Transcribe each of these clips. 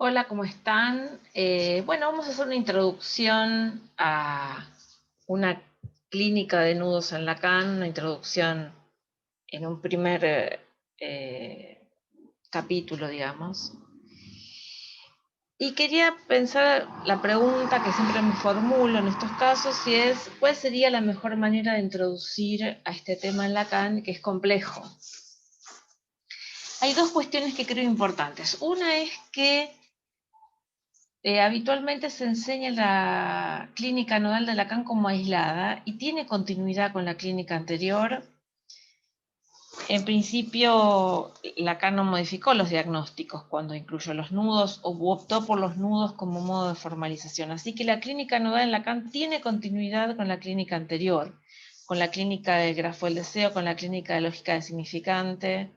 Hola, ¿cómo están? Bueno, vamos a hacer una introducción a una clínica de nudos en Lacan, una introducción en un primer capítulo, digamos. Y quería pensar la pregunta que siempre me formulo en estos casos, y es, ¿cuál sería la mejor manera de introducir a este tema en Lacan, que es complejo? Hay dos cuestiones que creo importantes. Una es que habitualmente se enseña la clínica nodal de Lacan como aislada y tiene continuidad con la clínica anterior. En principio, Lacan no modificó los diagnósticos cuando incluyó los nudos o optó por los nudos como modo de formalización. Así que la clínica nodal en Lacan tiene continuidad con la clínica anterior, con la clínica del grafo del deseo, con la clínica de lógica del significante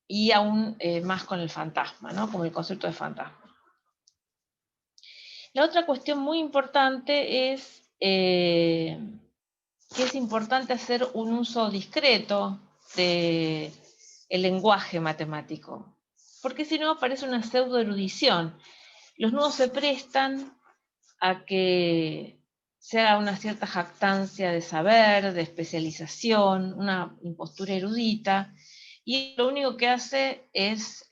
y aún más con el fantasma, ¿no? Como el concepto de fantasma. La otra cuestión muy importante es que es importante hacer un uso discreto del lenguaje matemático, porque si no aparece una pseudo erudición. Los nudos se prestan a que se haga una cierta jactancia de saber, de especialización, una impostura erudita, y lo único que hace es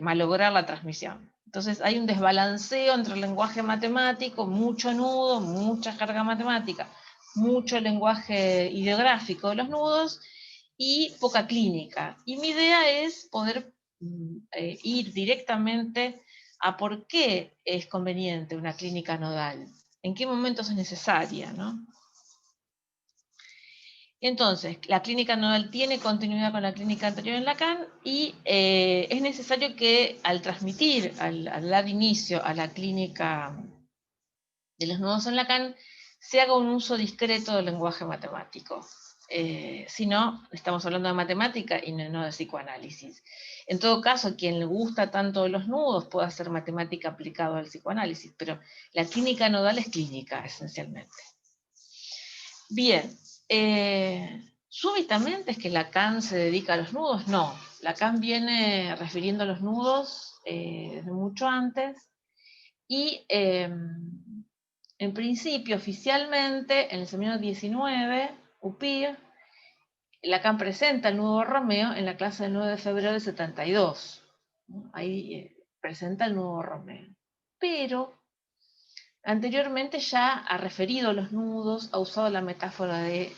malograr la transmisión. Entonces hay un desbalanceo entre el lenguaje matemático, mucho nudo, mucha carga matemática, mucho lenguaje ideográfico de los nudos y poca clínica. Y mi idea es poder ir directamente a por qué es conveniente una clínica nodal, en qué momentos es necesaria, ¿no? Entonces, la clínica nodal tiene continuidad con la clínica anterior en Lacan y es necesario que al transmitir, al dar inicio a la clínica de los nudos en Lacan, se haga un uso discreto del lenguaje matemático. Si no, estamos hablando de matemática y no de psicoanálisis. En todo caso, quien le gusta tanto de los nudos puede hacer matemática aplicada al psicoanálisis, pero la clínica nodal es clínica, esencialmente. Bien, súbitamente es que Lacan se dedica a los nudos. No, Lacan viene refiriendo a los nudos desde mucho antes y en principio, oficialmente, en el seminario 19, UPIR, Lacan presenta el nudo Romeo en la clase del 9 de febrero del 72. Ahí presenta el nudo Romeo. Pero anteriormente ya ha referido los nudos, ha usado la metáfora de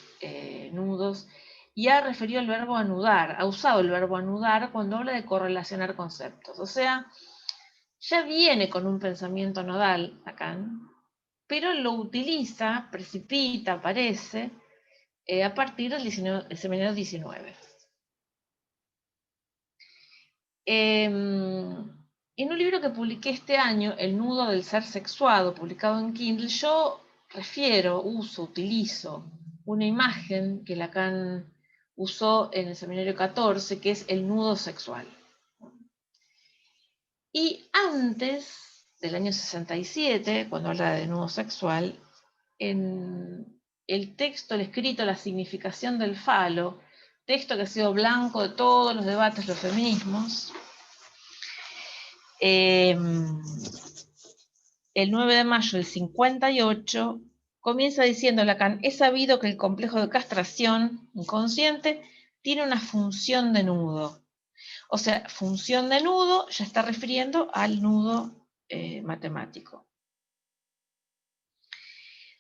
nudos y ha referido el verbo anudar, ha usado el verbo anudar cuando habla de correlacionar conceptos. O sea, ya viene con un pensamiento nodal Lacan, pero lo utiliza, precipita, aparece, a partir del seminario 19. En un libro que publiqué este año, El nudo del ser sexuado, publicado en Kindle, yo utilizo una imagen que Lacan usó en el seminario 14, que es el nudo sexual. Y antes del año 67, cuando habla de nudo sexual, en el texto, el escrito, la significación del falo, texto que ha sido blanco de todos los debates, los feminismos, el 9 de mayo del 58, comienza diciendo Lacan, es sabido que el complejo de castración inconsciente tiene una función de nudo. O sea, función de nudo ya está refiriendo al nudo matemático.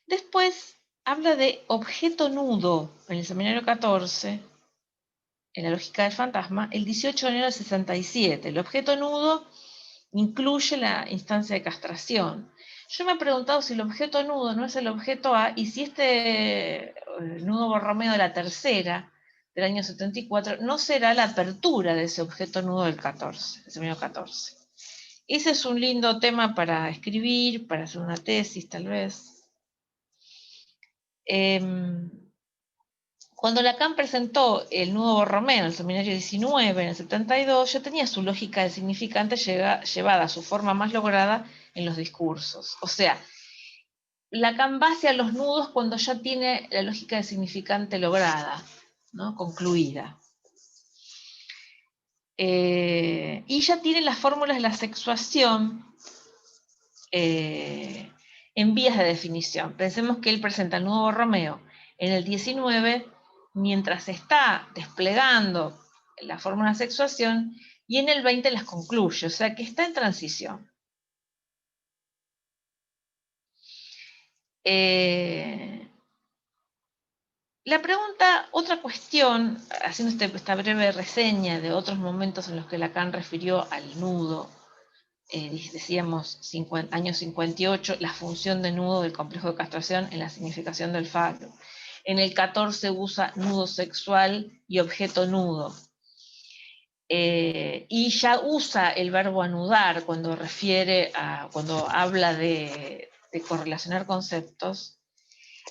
Después habla de objeto nudo en el seminario 14, en la lógica del fantasma, el 18 de enero del 67. El objeto nudo incluye la instancia de castración. Yo me he preguntado si el objeto nudo no es el objeto A y si este nudo Borromeo de la tercera del año 74 no será la apertura de ese objeto nudo del 14, del seminario 14. Ese es un lindo tema para escribir, para hacer una tesis tal vez. Cuando Lacan presentó el nudo Borromeo en el seminario 19, en el 72, ya tenía su lógica del significante llevada a su forma más lograda en los discursos. O sea, Lacan va hacia los nudos cuando ya tiene la lógica del significante lograda, ¿no? Concluida. y ya tiene las fórmulas de la sexuación en vías de definición. Pensemos que él presenta el nudo Borromeo en el 19, mientras está desplegando la fórmula de sexuación, y en el 20 las concluye, o sea que está en transición. La pregunta, otra cuestión, haciendo esta breve reseña de otros momentos en los que Lacan refirió al nudo, decíamos año 58, la función de nudo del complejo de castración en la significación del falo. En el 14 usa nudo sexual y objeto nudo. Y ya usa el verbo anudar cuando cuando habla de correlacionar conceptos.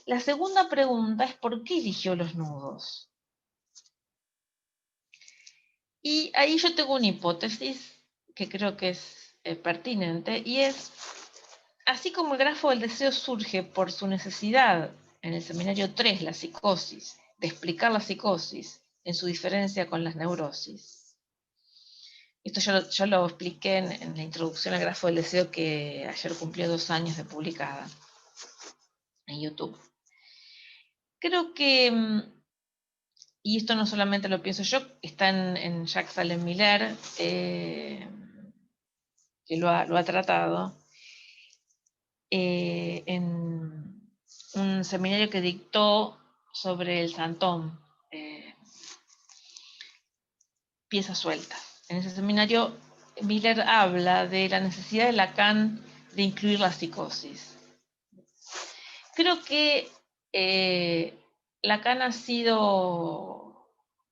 La segunda pregunta es ¿por qué eligió los nudos? Y ahí yo tengo una hipótesis que creo que es pertinente, y es, así como el grafo del deseo surge por su necesidad en el seminario 3, la psicosis, de explicar la psicosis en su diferencia con las neurosis. Esto yo lo expliqué en la introducción al grafo del deseo, que ayer cumplió 2 años de publicada en YouTube. Creo que, y esto no solamente lo pienso yo, está en Jacques Alain Miller, que lo ha tratado, en un seminario que dictó sobre el Santón, piezas sueltas. En ese seminario, Miller habla de la necesidad de Lacan de incluir la psicosis. Creo que Lacan ha sido,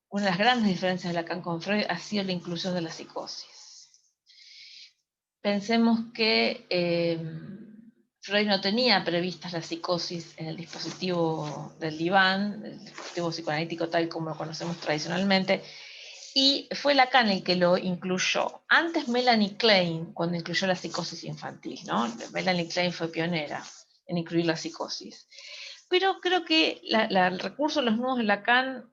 una de las grandes diferencias de Lacan con Freud ha sido la inclusión de la psicosis. Pensemos que Freud no tenía previstas la psicosis en el dispositivo del diván, el dispositivo psicoanalítico tal como lo conocemos tradicionalmente, y fue Lacan el que lo incluyó. Antes Melanie Klein, cuando incluyó la psicosis infantil, ¿no? Melanie Klein fue pionera en incluir la psicosis. Pero creo que el recurso de los nudos de Lacan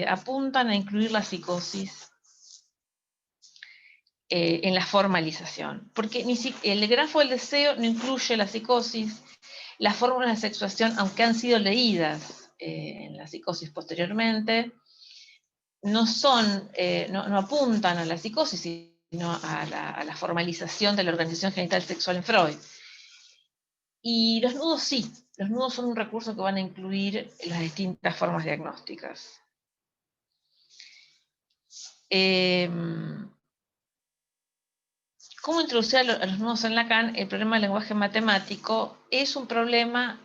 apuntan a incluir la psicosis en la formalización, porque el grafo del deseo no incluye la psicosis, las fórmulas de sexuación, aunque han sido leídas en la psicosis posteriormente, no apuntan a la psicosis, sino a la formalización de la organización genital sexual en Freud. Y los nudos sí, los nudos son un recurso que van a incluir las distintas formas diagnósticas. ¿Cómo introducir a los nudos en Lacan? El problema del lenguaje matemático es un problema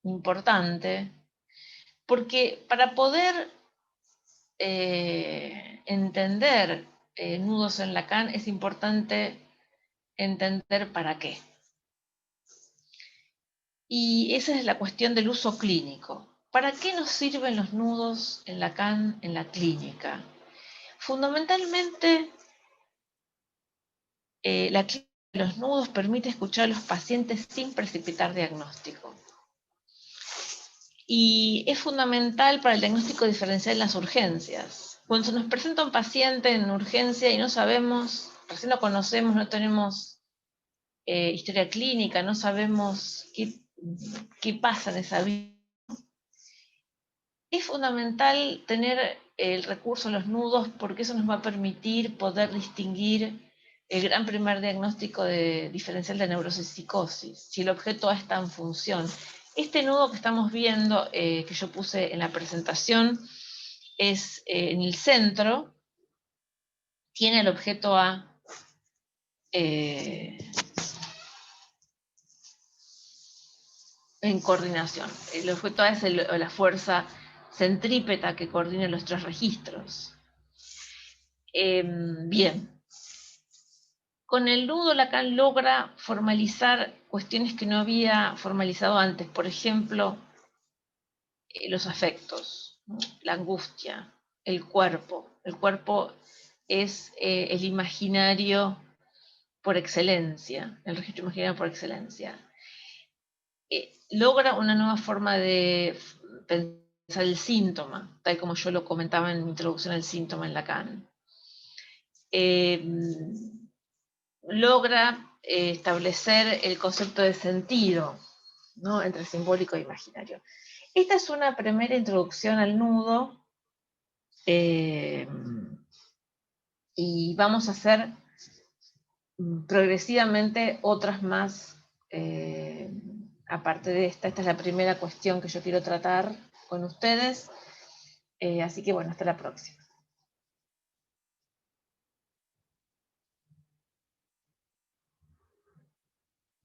importante, porque para poder entender nudos en Lacan es importante entender para qué. Y esa es la cuestión del uso clínico. ¿Para qué nos sirven los nudos en Lacan en la clínica? Fundamentalmente, la clínica de los nudos permite escuchar a los pacientes sin precipitar diagnóstico. Y es fundamental para el diagnóstico diferencial en las urgencias. Cuando se nos presenta un paciente en urgencia y no sabemos, recién lo conocemos, no tenemos historia clínica, no sabemos qué pasa en esa vida, es fundamental tener el recurso de los nudos, porque eso nos va a permitir poder distinguir el gran primer diagnóstico diferencial de neurosis y psicosis, si el objeto A está en función. Este nudo que estamos viendo, que yo puse en la presentación, es en el centro, tiene el objeto A en coordinación. El objeto A es la fuerza centrípeta que coordina los 3 registros. Bien. Con el nudo Lacan logra formalizar cuestiones que no había formalizado antes, por ejemplo, los afectos, ¿no? La angustia, el cuerpo. El cuerpo es el imaginario por excelencia, el registro imaginario por excelencia. Logra una nueva forma de pensar el síntoma, tal como yo lo comentaba en mi introducción al síntoma en Lacan. logra establecer el concepto de sentido, ¿no?, entre simbólico e imaginario. Esta es una primera introducción al nudo, y vamos a hacer progresivamente otras más, aparte de esta. Esta es la primera cuestión que yo quiero tratar con ustedes, así que bueno, hasta la próxima.